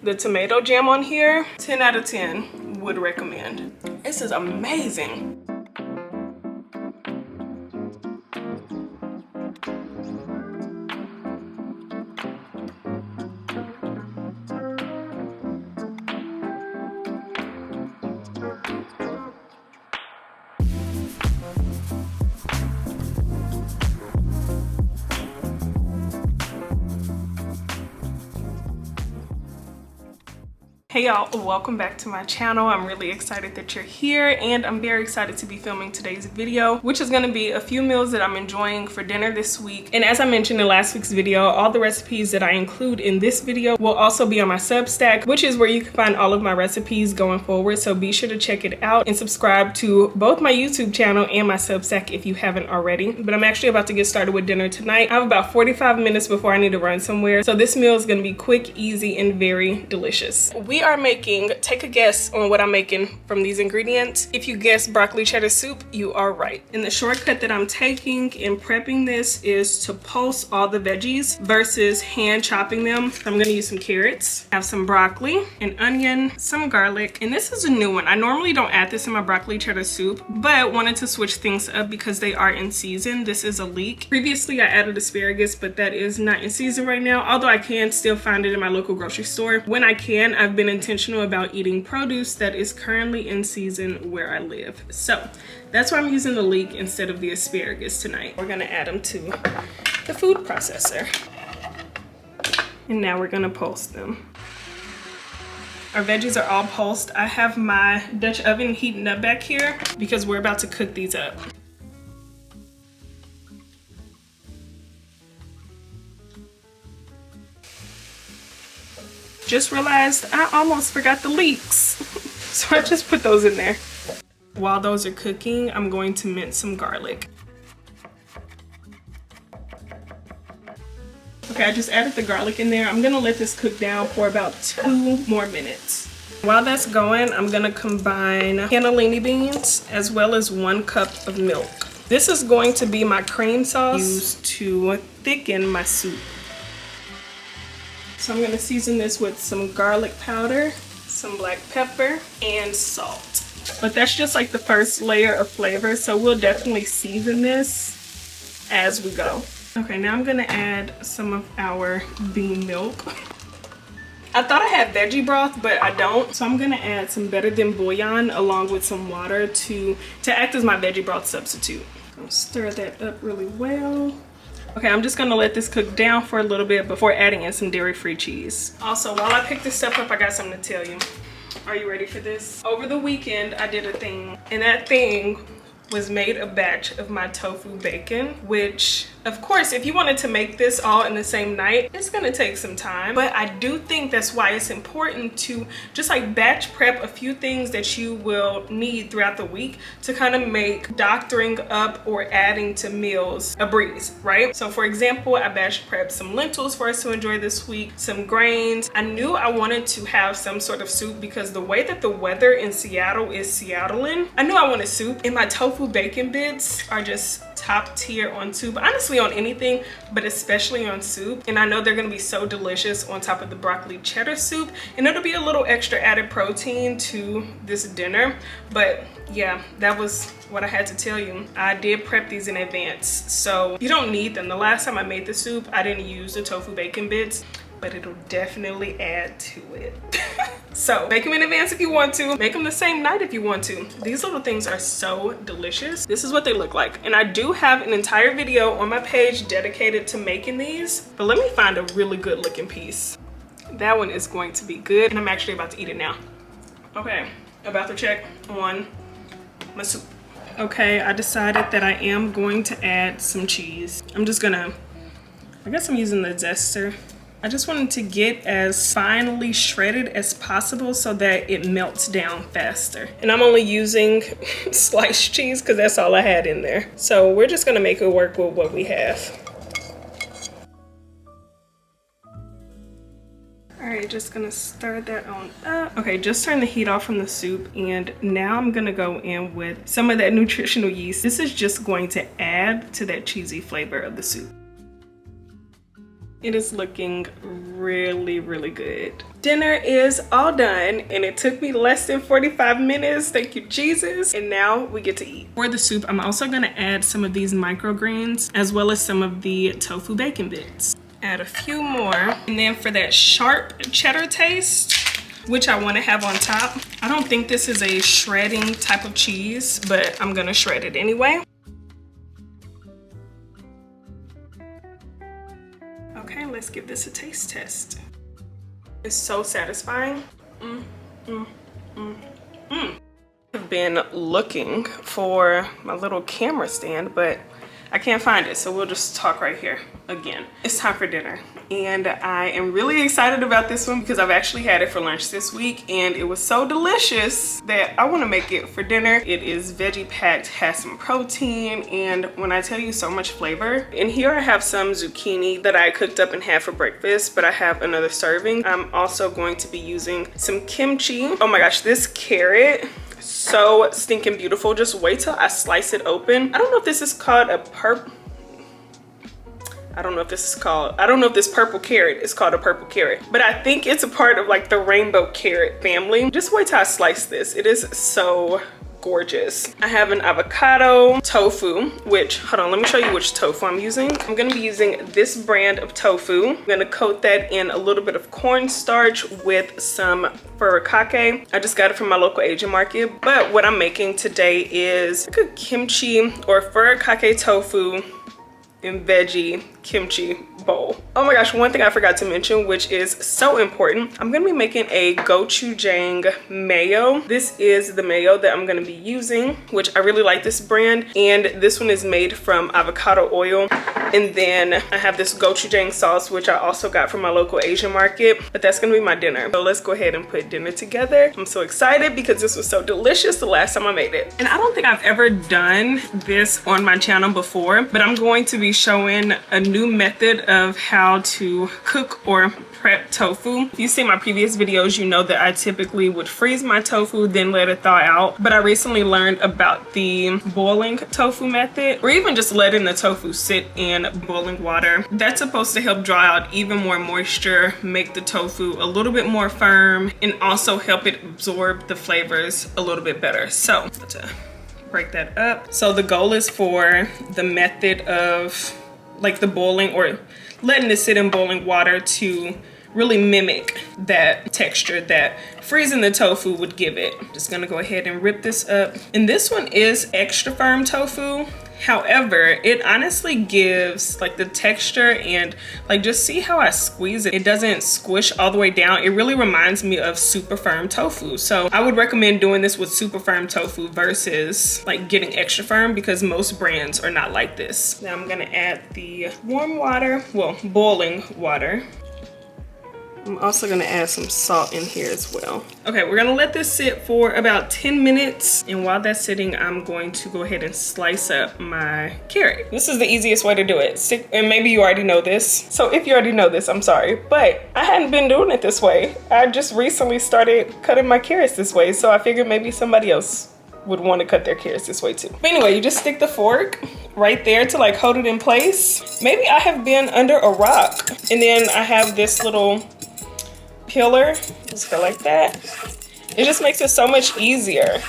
the tomato jam on here, 10 out of 10 would recommend. This is amazing. Hey y'all, welcome back to my channel. I'm really excited that you're here, and I'm very excited to be filming today's video, which is going to be a few meals that I'm enjoying for dinner this week. And as I mentioned in last week's video, all the recipes that I include in this video will also be on my Substack, which is where you can find all of my recipes going forward. So be sure to check it out and subscribe to both my YouTube channel and my Substack if you haven't already. But I'm actually about to get started with dinner tonight. I have about 45 minutes before I need to run somewhere. So this meal is going to be quick, easy, and very delicious. We are making, take a guess on what I'm making from these ingredients. If you guess broccoli cheddar soup, you are right. And the shortcut that I'm taking in prepping this is to pulse all the veggies versus hand chopping them. So I'm gonna use some carrots, have some broccoli, an onion, some garlic, and this is a new one. I normally don't add this in my broccoli cheddar soup, but wanted to switch things up because they are in season. This is a leek. Previously I added asparagus, but that is not in season right now, although I can still find it in my local grocery store. When I can, I've been intentional about eating produce that is currently in season where I live. So that's why I'm using the leek instead of the asparagus tonight. We're gonna add them to the food processor. And now we're gonna pulse them. Our veggies are all pulsed. I have my Dutch oven heating up back here because we're about to cook these up. Just realized I almost forgot the leeks. So I just put those in there. While those are cooking, I'm going to mince some garlic. Okay, I just added the garlic in there. I'm gonna let this cook down for about 2 more minutes. While that's going, I'm gonna combine cannellini beans as well as 1 cup of milk. This is going to be my cream sauce used to thicken my soup. So I'm gonna season this with some garlic powder, some black pepper, and salt. But that's just like the first layer of flavor, so we'll definitely season this as we go. Okay, now I'm gonna add some of our bean milk. I thought I had veggie broth, but I don't. So I'm gonna add some better than bouillon along with some water to act as my veggie broth substitute. I'll stir that up really well. Okay, I'm just gonna let this cook down for a little bit before adding in some dairy-free cheese. Also, while I pick this stuff up, I got something to tell you. Are you ready for this? Over the weekend, I did a thing, and that thing was made a batch of my tofu bacon, which of course if you wanted to make this all in the same night, it's gonna take some time, but I do think that's why it's important to just like batch prep a few things that you will need throughout the week to kind of make doctoring up or adding to meals a breeze, right? So for example, I batch prepped some lentils for us to enjoy this week, some grains. I knew I wanted to have some sort of soup because the way that the weather in Seattle is Seattlean, I knew I wanted soup, and my tofu bacon bits are just top tier on soup, honestly on anything, but especially on soup. And I know they're gonna be so delicious on top of the broccoli cheddar soup, and it'll be a little extra added protein to this dinner. But yeah, that was what I had to tell you. I did prep these in advance, so you don't need them. The last time I made the soup, I didn't use the tofu bacon bits, but it'll definitely add to it. So make them in advance if you want to. Make them the same night if you want to. These little things are so delicious. This is what they look like. And I do have an entire video on my page dedicated to making these, but let me find a really good looking piece. That one is going to be good, and I'm actually about to eat it now. Okay, about to check on my soup. Okay, I decided that I am going to add some cheese. I guess I'm using the zester. I just wanted to get as finely shredded as possible so that it melts down faster. And I'm only using sliced cheese because that's all I had in there. So we're just gonna make it work with what we have. All right, just gonna stir that on up. Okay, just turn the heat off from the soup, and now I'm gonna go in with some of that nutritional yeast. This is just going to add to that cheesy flavor of the soup. It is looking really, really good. Dinner is all done and it took me less than 45 minutes. Thank you, Jesus. And now we get to eat. For the soup, I'm also gonna add some of these microgreens as well as some of the tofu bacon bits. Add a few more. And then for that sharp cheddar taste, which I want to have on top, I don't think this is a shredding type of cheese, but I'm gonna shred it anyway. Okay, let's give this a taste test. It's so satisfying. I've been looking for my little camera stand, but I can't find it, so we'll just talk right here again. It's time for dinner, and I am really excited about this one because I've actually had it for lunch this week, and it was so delicious that I want to make it for dinner. It is veggie packed, has some protein, and when I tell you, so much flavor. And here I have some zucchini that I cooked up and had for breakfast, but I have another serving. I'm also going to be using some kimchi. Oh my gosh, this carrot, so stinking beautiful. Just wait till I slice it open. I don't know if this is called a I don't know if this purple carrot is called a purple carrot, but I think it's a part of like the rainbow carrot family. Just wait till I slice this. It is so gorgeous. I have an avocado tofu, which, hold on, let me show you which tofu I'm using. I'm gonna be using this brand of tofu. I'm gonna coat that in a little bit of cornstarch with some furikake. I just got it from my local Asian market, but what I'm making today is like a kimchi or furikake tofu and veggie kimchi bowl. Oh my gosh, one thing I forgot to mention, which is so important, I'm gonna be making a gochujang mayo. This is the mayo that I'm gonna be using, which I really like this brand, and this one is made from avocado oil. And then I have this gochujang sauce, which I also got from my local Asian market, but that's gonna be my dinner. So let's go ahead and put dinner together. I'm so excited because this was so delicious the last time I made it. And I don't think I've ever done this on my channel before, but I'm going to be showing a new method of how to cook or prep tofu. If you see my previous videos, you know that I typically would freeze my tofu, then let it thaw out. But I recently learned about the boiling tofu method, or even just letting the tofu sit in boiling water. That's supposed to help dry out even more moisture, make the tofu a little bit more firm, and also help it absorb the flavors a little bit better. So, to break that up. So the goal is for the method of like the boiling or letting it sit in boiling water to really mimic that texture that freezing the tofu would give it. Just gonna go ahead and rip this up. And this one is extra firm tofu. However, it honestly gives like the texture, and like just see how I squeeze it. It doesn't squish all the way down. It really reminds me of super firm tofu. So I would recommend doing this with super firm tofu versus like getting extra firm, because most brands are not like this. Now I'm gonna add the warm water, well, boiling water. I'm also gonna add some salt in here as well. Okay, we're gonna let this sit for about 10 minutes. And while that's sitting, I'm going to go ahead and slice up my carrot. This is the easiest way to do it. And maybe you already know this. So if you already know this, I'm sorry. But I hadn't been doing it this way. I just recently started cutting my carrots this way. So I figured maybe somebody else would want to cut their carrots this way too. But anyway, you just stick the fork right there to like hold it in place. Maybe I have been under a rock. And then I have this little peeler, just go like that. It just makes it so much easier.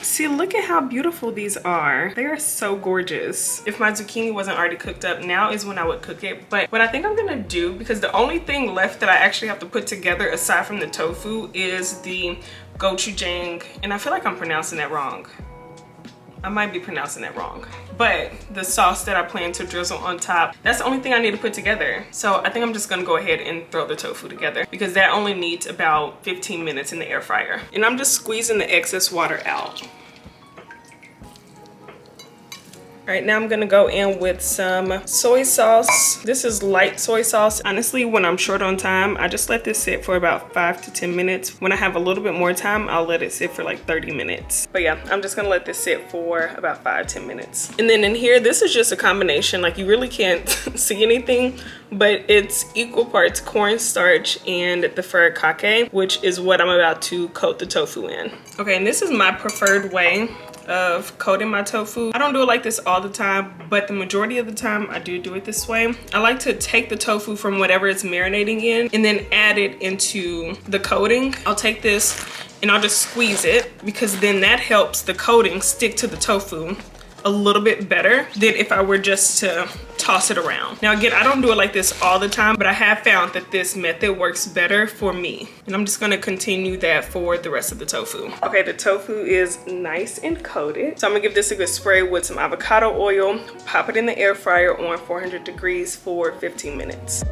See, look at how beautiful these are. They are so gorgeous. If my zucchini wasn't already cooked up, now is when I would cook it. But what I think I'm gonna do, because the only thing left that I actually have to put together aside from the tofu is the gochujang, and I feel like I'm pronouncing that wrong. I might be pronouncing that wrong, but the sauce that I plan to drizzle on top, that's the only thing I need to put together. So I think I'm just gonna go ahead and throw the tofu together, because that only needs about 15 minutes in the air fryer. And I'm just squeezing the excess water out. All right, now I'm gonna go in with some soy sauce. This is light soy sauce. Honestly, when I'm short on time, I just let this sit for about 5 to 10 minutes. When I have a little bit more time, I'll let it sit for like 30 minutes. But yeah, I'm just gonna let this sit for about 5-10 minutes. And then in here, this is just a combination. Like, you really can't see anything, but it's equal parts cornstarch and the furikake, which is what I'm about to coat the tofu in. Okay, and this is my preferred way of coating my tofu. I don't do it like this all the time, but the majority of the time I do it this way. I like to take the tofu from whatever it's marinating in and then add it into the coating. I'll take this and I'll just squeeze it, because then that helps the coating stick to the tofu a little bit better than if I were just to toss it around. Now again, I don't do it like this all the time, but I have found that this method works better for me. And I'm just gonna continue that for the rest of the tofu. Okay, the tofu is nice and coated. So I'm gonna give this a good spray with some avocado oil, pop it in the air fryer on 400 degrees for 15 minutes.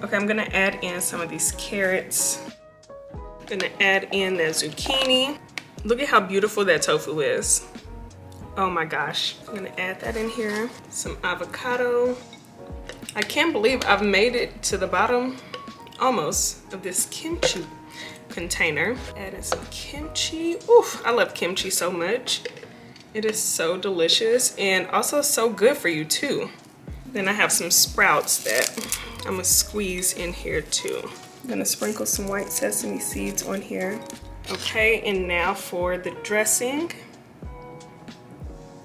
Okay, I'm gonna add in some of these carrots. Gonna add in the zucchini. Look at how beautiful that tofu is. Oh my gosh. I'm gonna add that in here. Some avocado. I can't believe I've made it to the bottom almost of this kimchi container. Adding some kimchi. Oof, I love kimchi so much. It is so delicious and also so good for you too. Then I have some sprouts that I'm gonna squeeze in here too. I'm gonna sprinkle some white sesame seeds on here. Okay, and now for the dressing.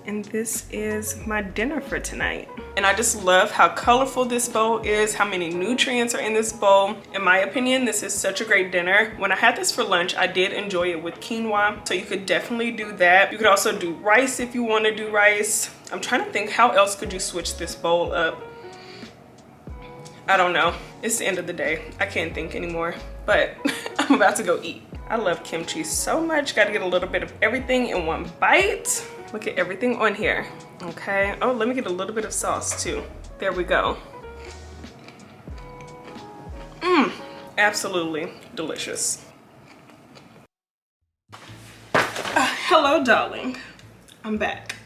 And this is my dinner for tonight. And I just love how colorful this bowl is, how many nutrients are in this bowl. In my opinion, this is such a great dinner. When I had this for lunch, I did enjoy it with quinoa, so you could definitely do that. You could also do rice if you want to do rice. I'm trying to think, how else could you switch this bowl up? I don't know. It's the end of the day. I can't think anymore, but I'm about to go eat. I love kimchi so much. Got to get a little bit of everything in one bite. Look at everything on here. Okay. Oh, let me get a little bit of sauce too. There we go. Absolutely delicious. Hello, darling. I'm back.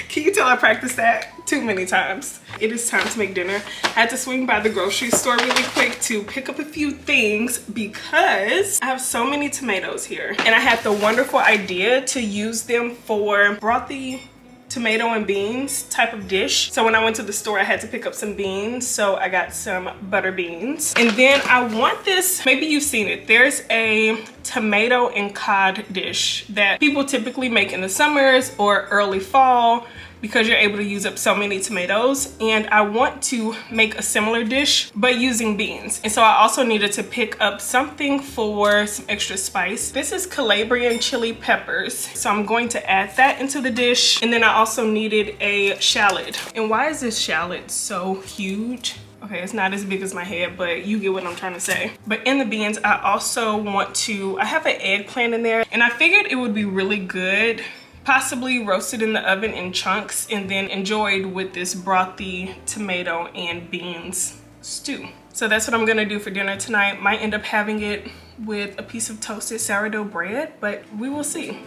Can you tell I practiced that too many times? It is time to make dinner. I had to swing by the grocery store really quick to pick up a few things because I have so many tomatoes here. And I had the wonderful idea to use them for brothy tomato and beans type of dish. So when I went to the store, I had to pick up some beans. So I got some butter beans. And then I want this, maybe you've seen it. There's a tomato and cod dish that people typically make in the summers or early fall, because you're able to use up so many tomatoes. And I want to make a similar dish, but using beans. And so I also needed to pick up something for some extra spice. This is Calabrian chili peppers. So I'm going to add that into the dish. And then I also needed a shallot. And why is this shallot so huge? Okay, it's not as big as my head, but you get what I'm trying to say. But in the beans, I also want to, I have an eggplant in there, and I figured it would be really good possibly roasted in the oven in chunks and then enjoyed with this brothy tomato and beans stew. So that's what I'm gonna do for dinner tonight. Might end up having it with a piece of toasted sourdough bread, but we will see.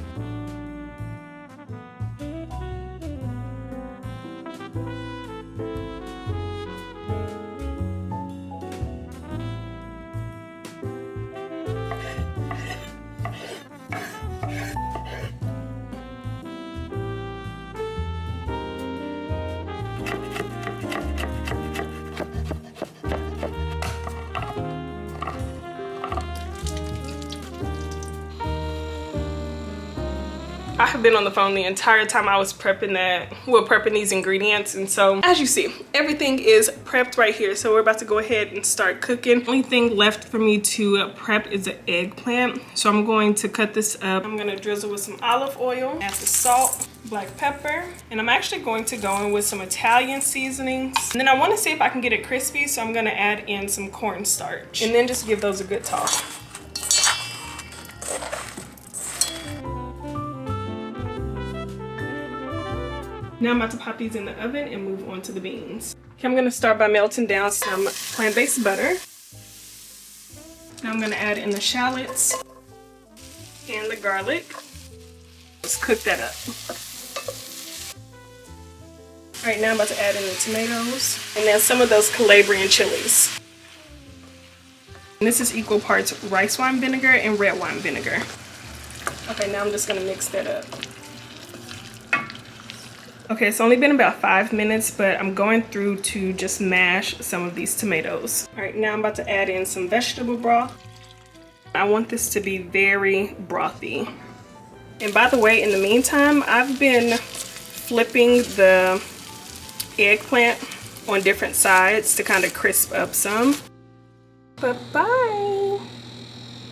I have been on the phone the entire time I was prepping these ingredients, and so as you see, everything is prepped right here. So we're about to go ahead and start cooking. Only thing left for me to prep is the eggplant. So I'm going to cut this up. I'm gonna drizzle with some olive oil, add some salt, black pepper, and I'm actually going to go in with some Italian seasonings. And then I want to see if I can get it crispy, so I'm gonna add in some cornstarch and then just give those a good toss. Now I'm about to pop these in the oven and move on to the beans. Okay, I'm gonna start by melting down some plant-based butter. Now I'm gonna add in the shallots and the garlic. Let's cook that up. All right, now I'm about to add in the tomatoes and then some of those Calabrian chilies. And this is equal parts rice wine vinegar and red wine vinegar. Okay, now I'm just gonna mix that up. Okay, it's only been about 5 minutes, but I'm going through to just mash some of these tomatoes. All right, now I'm about to add in some vegetable broth. I want this to be very brothy. And by the way, in the meantime, I've been flipping the eggplant on different sides to kind of crisp up some. Bye-bye.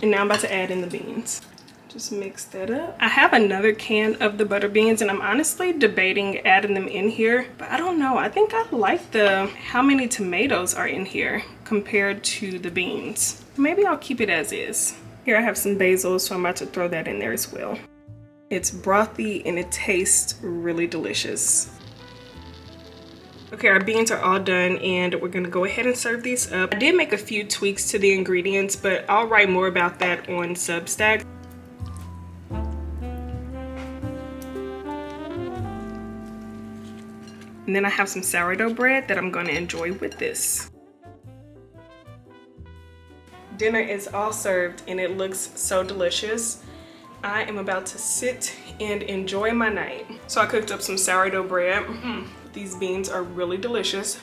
And now I'm about to add in the beans. Just mix that up. I have another can of the butter beans and I'm honestly debating adding them in here, but I don't know. I think I like how many tomatoes are in here compared to the beans. Maybe I'll keep it as is. Here I have some basil, so I'm about to throw that in there as well. It's brothy and it tastes really delicious. Okay, our beans are all done and we're gonna go ahead and serve these up. I did make a few tweaks to the ingredients, but I'll write more about that on Substack. And then I have some sourdough bread that I'm gonna enjoy with this. Dinner is all served and it looks so delicious. I am about to sit and enjoy my night. So I cooked up some sourdough bread. These beans are really delicious.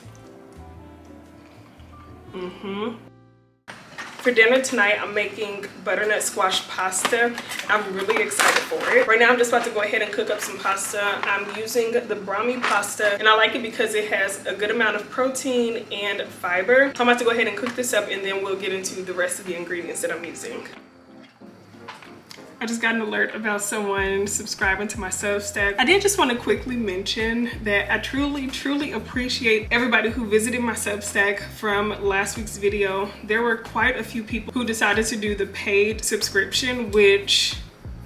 For dinner tonight, I'm making butternut squash pasta. I'm really excited for it. Right now, I'm just about to go ahead and cook up some pasta. I'm using the brahmi pasta, and I like it because it has a good amount of protein and fiber. I'm about to go ahead and cook this up, and then we'll get into the rest of the ingredients that I'm using. I just got an alert about someone subscribing to my Substack. I did just want to quickly mention that I truly appreciate everybody who visited my Substack from last week's video. There were quite a few people who decided to do the paid subscription, which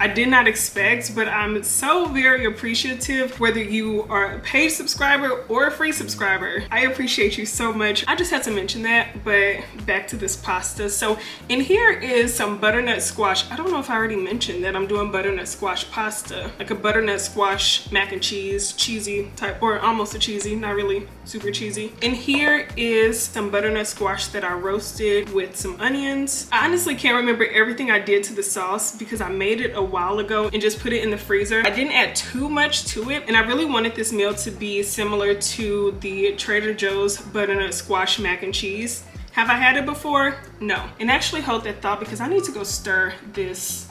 I did not expect, but I'm so very appreciative whether you are a paid subscriber or a free subscriber. I appreciate you so much. I just had to mention that, but back to this pasta. So in here is some butternut squash. I don't know if I already mentioned that I'm doing butternut squash pasta, like a butternut squash mac and cheese, cheesy type, or almost a cheesy, not really super cheesy. In here is some butternut squash that I roasted with some onions. I honestly can't remember everything I did to the sauce because I made it a while ago and just put it in the freezer. I didn't add too much to it, and I really wanted this meal to be similar to the Trader Joe's butternut squash mac and cheese. Have I had it before? No. And actually hold that thought because I need to go stir this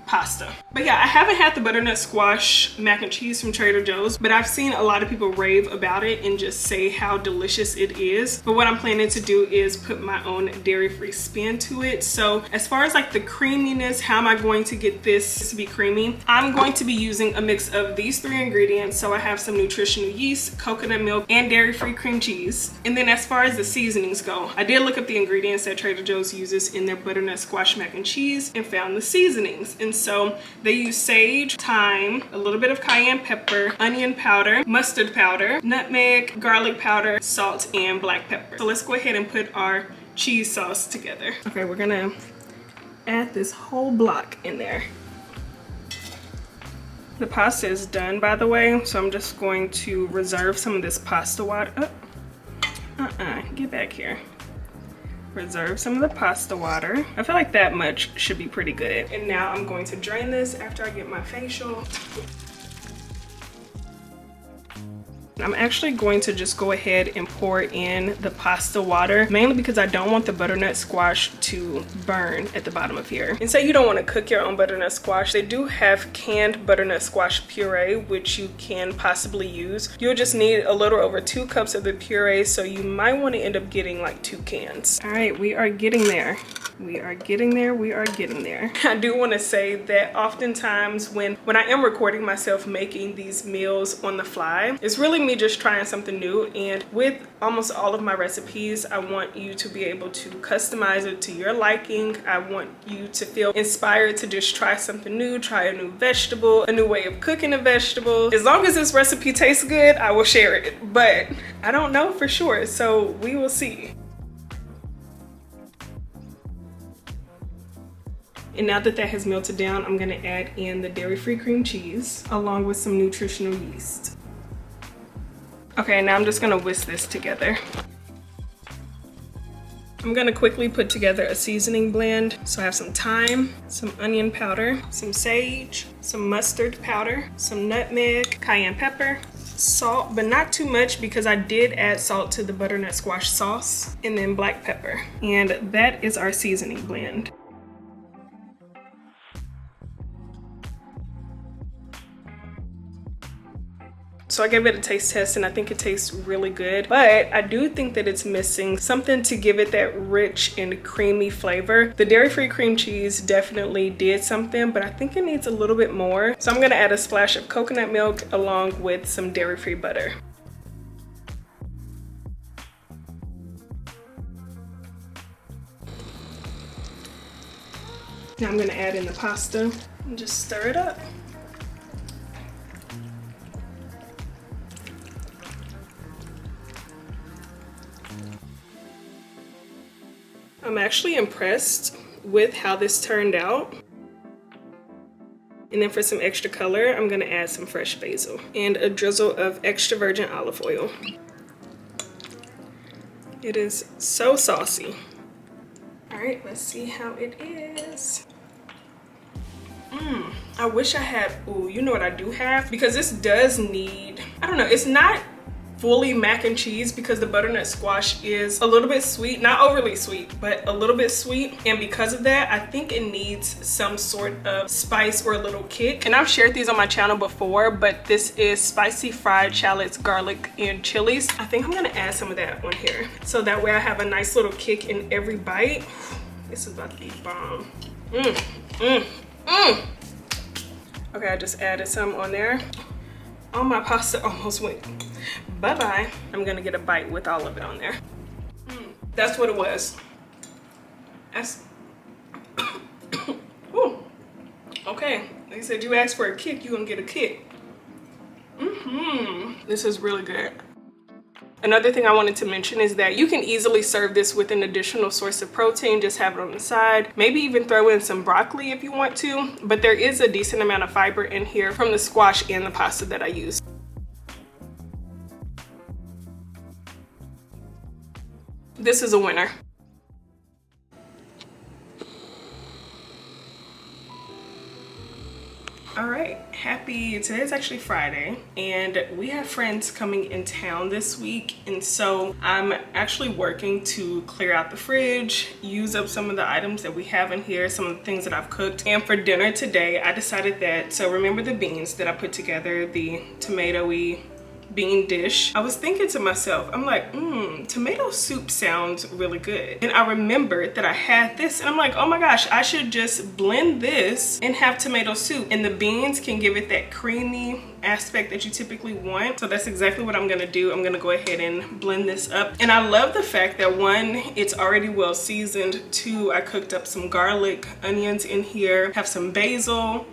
pasta. But yeah, I haven't had the butternut squash mac and cheese from Trader Joe's, but I've seen a lot of people rave about it and just say how delicious it is. But what I'm planning to do is put my own dairy-free spin to it. So as far as like the creaminess, how am I going to get this to be creamy? I'm going to be using a mix of these 3 ingredients. So I have some nutritional yeast, coconut milk, and dairy-free cream cheese. And then as far as the seasonings go, I did look up the ingredients that Trader Joe's uses in their butternut squash mac and cheese and found the seasonings. And so they use sage, thyme, a little bit of cayenne pepper, onion powder, mustard powder, nutmeg, garlic powder, salt, and black pepper. So let's go ahead and put our cheese sauce together. Okay, we're gonna add this whole block in there. The pasta is done, by the way, so I'm just going to reserve some of this pasta water. Get back here. Reserve some of the pasta water. I feel like that much should be pretty good. And now I'm going to drain this after I get my facial. I'm actually going to just go ahead and pour in the pasta water, mainly because I don't want the butternut squash to burn at the bottom of here. And say you don't want to cook your own butternut squash, they do have canned butternut squash puree, which you can possibly use. You'll just need a little over 2 cups of the puree, so you might want to end up getting like 2 cans. All right, we are getting there. We are getting there. We are getting there. I do want to say that oftentimes when I am recording myself making these meals on the fly, it's really me just trying something new. And with almost all of my recipes, I want you to be able to customize it to your liking. I want you to feel inspired to just try something new, try a new vegetable, a new way of cooking a vegetable. As long as this recipe tastes good, I will share it. But I don't know for sure, so we will see. And now that that has melted down, I'm gonna add in the dairy-free cream cheese along with some nutritional yeast. Okay, now I'm just gonna whisk this together. I'm gonna quickly put together a seasoning blend. So I have some thyme, some onion powder, some sage, some mustard powder, some nutmeg, cayenne pepper, Salt, but not too much because I did add salt to the butternut squash sauce, and then black pepper. And that is our seasoning blend. So I gave it a taste test and I think it tastes really good, but I do think that it's missing something to give it that rich and creamy flavor. The dairy-free cream cheese definitely did something, but I think it needs a little bit more. So I'm gonna add a splash of coconut milk along with some dairy-free butter. Now I'm gonna add in the pasta and just stir it up. I'm actually impressed with how this turned out. And then for some extra color, I'm gonna add some fresh basil and a drizzle of extra virgin olive oil. It is so saucy. All right, let's see how it is. I wish I had, ooh, you know what I do have? Because this does need, I don't know, it's not fully mac and cheese because the butternut squash is a little bit sweet, not overly sweet, but a little bit sweet. And because of that, I think it needs some sort of spice or a little kick. And I've shared these on my channel before, but this is spicy fried shallots, garlic, and chilies. I think I'm gonna add some of that on here. So that way I have a nice little kick in every bite. This is about to be bomb. Okay, I just added some on there. Oh, my pasta almost went bye-bye. I'm gonna get a bite with all of it on there. That's what it was. That's Ooh. Okay, they said you asked for a kick, you're gonna get a kick. This is really good. Another thing I wanted to mention is that you can easily serve this with an additional source of protein. Just have it on the side. Maybe even throw in some broccoli if you want to, but there is a decent amount of fiber in here from the squash and the pasta that I use. This is a winner. All right, today's actually Friday, and we have friends coming in town this week, and so I'm actually working to clear out the fridge, use up some of the items that we have in here, some of the things that I've cooked. And for dinner today, I decided that, so remember the beans that I put together, the tomatoey bean dish? I was thinking to myself, I'm like, tomato soup sounds really good. And I remembered that I had this, and I'm like, oh my gosh, I should just blend this and have tomato soup. And the beans can give it that creamy aspect that you typically want. So that's exactly what I'm gonna do. I'm gonna go ahead and blend this up. And I love the fact that one, it's already well seasoned. Two, I cooked up some garlic, onions in here, have some basil,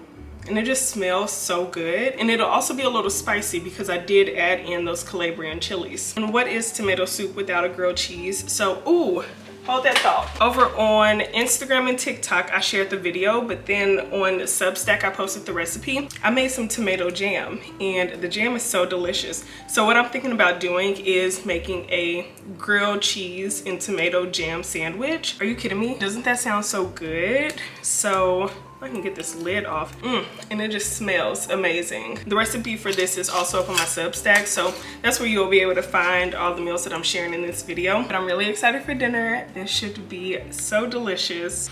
and it just smells so good. And it'll also be a little spicy because I did add in those Calabrian chilies. And what is tomato soup without a grilled cheese? So, ooh, hold that thought. Over on Instagram and TikTok, I shared the video, but then on Substack, I posted the recipe. I made some tomato jam, and the jam is so delicious. So what I'm thinking about doing is making a grilled cheese and tomato jam sandwich. Are you kidding me? Doesn't that sound so good? So I can get this lid off, and it just smells amazing. The recipe for this is also up on my Substack, so that's where you'll be able to find all the meals that I'm sharing in this video. But I'm really excited for dinner. This should be so delicious.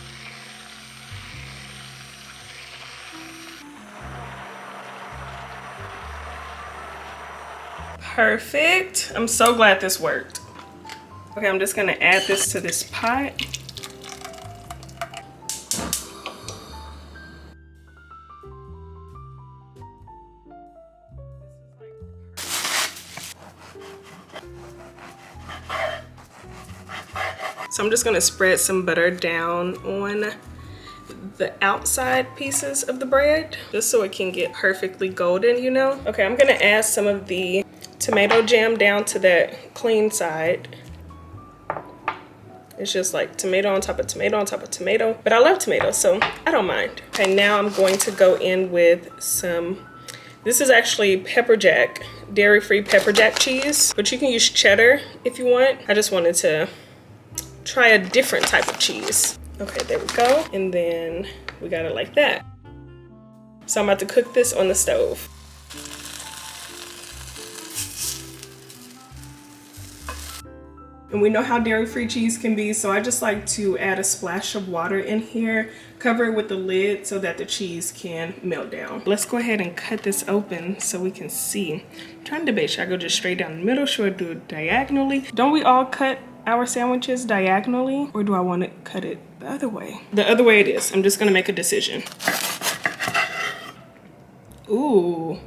Perfect. I'm so glad this worked. Okay, I'm just gonna add this to this pot. So I'm just gonna spread some butter down on the outside pieces of the bread, just so it can get perfectly golden, you know? Okay, I'm gonna add some of the tomato jam down to that clean side. It's just like tomato on top of tomato on top of tomato, but I love tomatoes, so I don't mind. Okay, now I'm going to go in with some, this is actually pepper jack, dairy-free pepper jack cheese, but you can use cheddar if you want. I just wanted to try a different type of cheese. Okay, there we go. And then we got it like that. So I'm about to cook this on the stove. And we know how dairy-free cheese can be, so I just like to add a splash of water in here, cover it with the lid so that the cheese can melt down. Let's go ahead and cut this open so we can see. I'm trying to debate, should I go just straight down the middle? Should I do it diagonally? Don't we all cut our sandwiches diagonally, or do I want to cut it the other way? The other way it is. I'm just gonna make a decision. Ooh,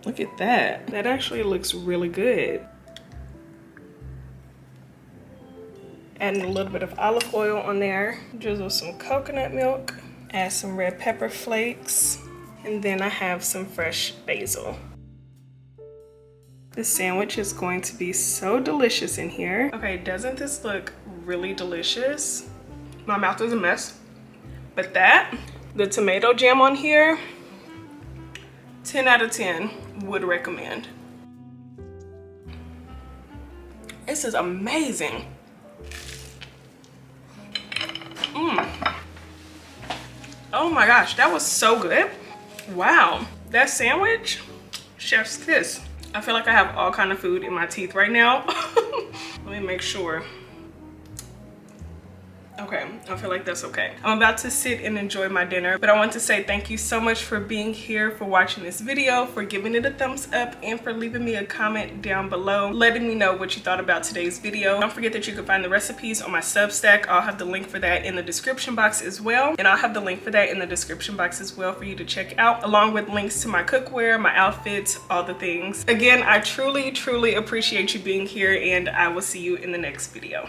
look at that. That actually looks really good. Adding a little bit of olive oil on there, drizzle some coconut milk, add some red pepper flakes, and then I have some fresh basil. The sandwich is going to be so delicious in here. Okay, doesn't this look really delicious? My mouth is a mess. But the tomato jam on here, 10 out of 10 would recommend. This is amazing. Oh my gosh, that was so good. Wow, that sandwich, chef's kiss. I feel like I have all kind of food in my teeth right now. Let me make sure. Okay, I feel like that's okay. I'm about to sit and enjoy my dinner, but I want to say thank you so much for being here, for watching this video, for giving it a thumbs up, and for leaving me a comment down below, letting me know what you thought about today's video. Don't forget that you can find the recipes on my Substack. I'll have the link for that in the description box as well, and I'll have the link for that in the description box as well for you to check out, along with links to my cookware, my outfits, all the things. Again, I truly, truly appreciate you being here, and I will see you in the next video.